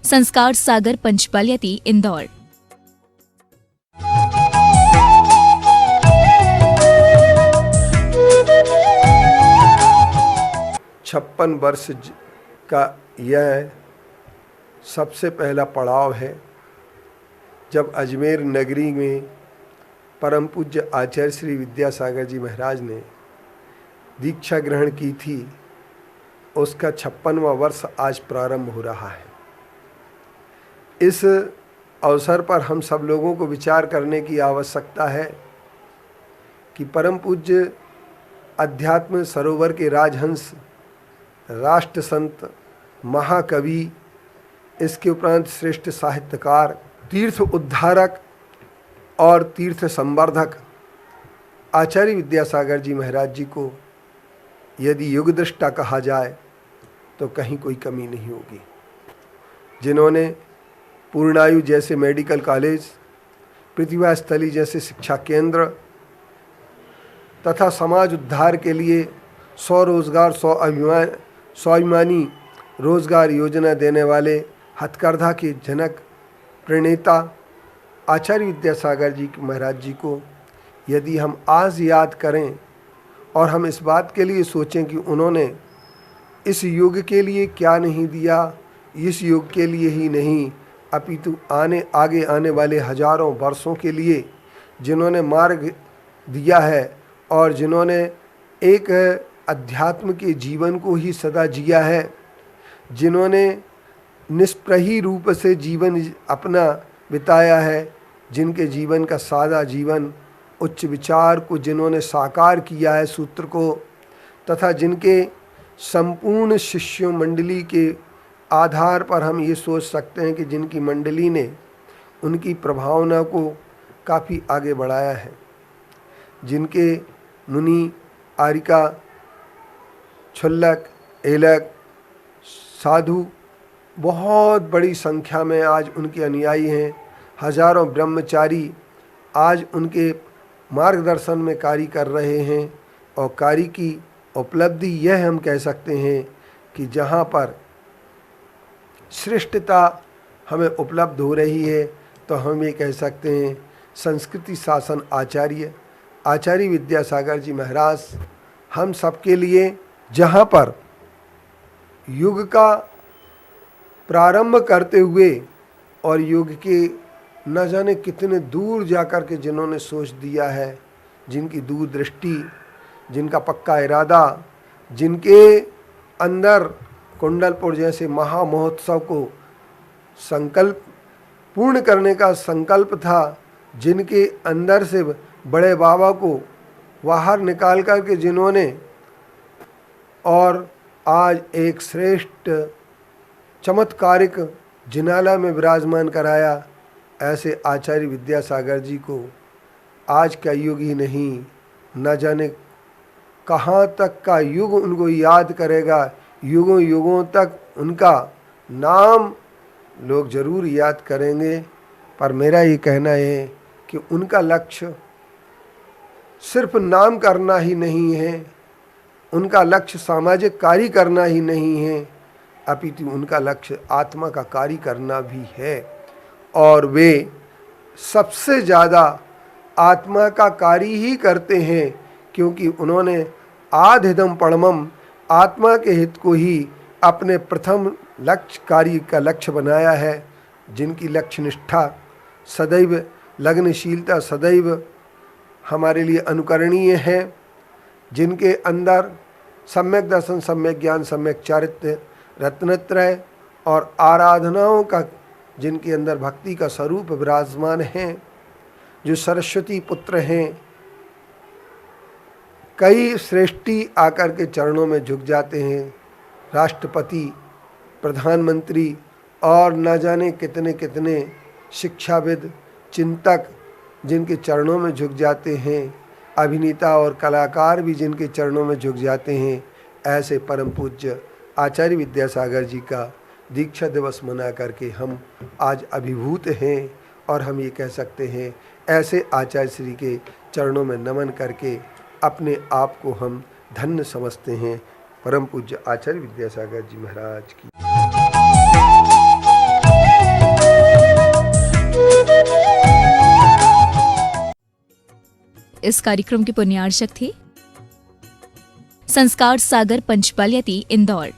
संस्कार सागर पंचपालियती इंदौर। 56 वर्ष का यह सबसे पहला पड़ाव है जब अजमेर नगरी में परम पूज्य आचार्य श्री विद्यासागर जी महाराज ने दीक्षा ग्रहण की थी। उसका 56वां वर्ष आज प्रारंभ हो रहा है। इस अवसर पर हम सब लोगों को विचार करने की आवश्यकता है कि परम पूज्य अध्यात्म सरोवर के राजहंस, राष्ट्र संत, महाकवि, इसके उपरांत श्रेष्ठ साहित्यकार, तीर्थ उद्धारक और तीर्थ संवर्धक आचार्य विद्यासागर जी महाराज जी को यदि युगदृष्टा कहा जाए तो कहीं कोई कमी नहीं होगी। जिन्होंने पूर्णायु जैसे मेडिकल कॉलेज, प्रतिभा स्थली जैसे शिक्षा केंद्र तथा समाज उद्धार के लिए 100 रोजगार 100 स्वाभिमानी रोजगार योजना देने वाले हथकरघा के जनक प्रणेता आचार्य विद्यासागर जी महाराज जी को यदि हम आज याद करें और हम इस बात के लिए सोचें कि उन्होंने इस युग के लिए क्या नहीं दिया, इस युग के लिए ही नहीं अपितु आगे आने वाले हजारों वर्षों के लिए जिन्होंने मार्ग दिया है और जिन्होंने एक अध्यात्म के जीवन को ही सदा जिया है, जिन्होंने निष्प्रही रूप से जीवन अपना बिताया है, जिनके जीवन का सादा जीवन, उच्च विचार को जिन्होंने साकार किया है सूत्र को, तथा जिनके संपूर्ण शिष्यों मंडली के आधार पर हम ये सोच सकते हैं कि जिनकी मंडली ने उनकी प्रभावना को काफ़ी आगे बढ़ाया है, जिनके मुनि, आरिका, छुल्लक, एलक, साधु बहुत बड़ी संख्या में आज उनके अनुयायी हैं। हजारों ब्रह्मचारी आज उनके मार्गदर्शन में कार्य कर रहे हैं और कार्य की उपलब्धि यह हम कह सकते हैं कि जहाँ पर श्रेष्ठता हमें उपलब्ध हो रही है तो हम ये कह सकते हैं संस्कृति शासन आचार्य विद्यासागर जी महाराज हम सबके लिए जहाँ पर युग का प्रारंभ करते हुए और युग के न जाने कितने दूर जाकर के जिन्होंने सोच दिया है, जिनकी दूरदृष्टि, जिनका पक्का इरादा, जिनके अंदर कुंडलपुर जैसे महामहोत्सव को संकल्प पूर्ण करने का संकल्प था, जिनके अंदर से बड़े बाबा को बाहर निकाल कर के जिन्होंने और आज एक श्रेष्ठ चमत्कारिक जिनाला में विराजमान कराया, ऐसे आचार्य विद्यासागर जी को आज का युग ही नहीं, न जाने कहाँ तक का युग उनको याद करेगा, युगों युगों तक उनका नाम लोग जरूर याद करेंगे। पर मेरा ये कहना है कि उनका लक्ष्य सिर्फ नाम करना ही नहीं है, उनका लक्ष्य सामाजिक कार्य करना ही नहीं है, अपितु उनका लक्ष्य आत्मा का कार्य करना भी है। और वे सबसे ज़्यादा आत्मा का कार्य ही करते हैं क्योंकि उन्होंने आधिदम परमम आत्मा के हित को ही अपने प्रथम लक्ष्य कार्य का लक्ष्य बनाया है। जिनकी लक्ष्य निष्ठा सदैव, लग्नशीलता सदैव हमारे लिए अनुकरणीय है, जिनके अंदर सम्यक दर्शन, सम्यक ज्ञान, सम्यक चारित्र्य, रत्नत्रय और आराधनाओं का जिनके अंदर भक्ति का स्वरूप विराजमान है, जो सरस्वती पुत्र हैं। कई श्रेष्ठी आकर के चरणों में झुक जाते हैं, राष्ट्रपति, प्रधानमंत्री और न जाने कितने कितने शिक्षाविद, चिंतक जिनके चरणों में झुक जाते हैं, अभिनेता और कलाकार भी जिनके चरणों में झुक जाते हैं। ऐसे परम पूज्य आचार्य विद्यासागर जी का दीक्षा दिवस मना करके हम आज अभिभूत हैं और हम ये कह सकते हैं ऐसे आचार्य श्री के चरणों में नमन करके अपने आप को हम धन्य समझते हैं। परम पूज्य आचार्य विद्यासागर जी महाराज की। इस कार्यक्रम के पुण्यार्चक थे संस्कार सागर पंचपालियाती इंदौर।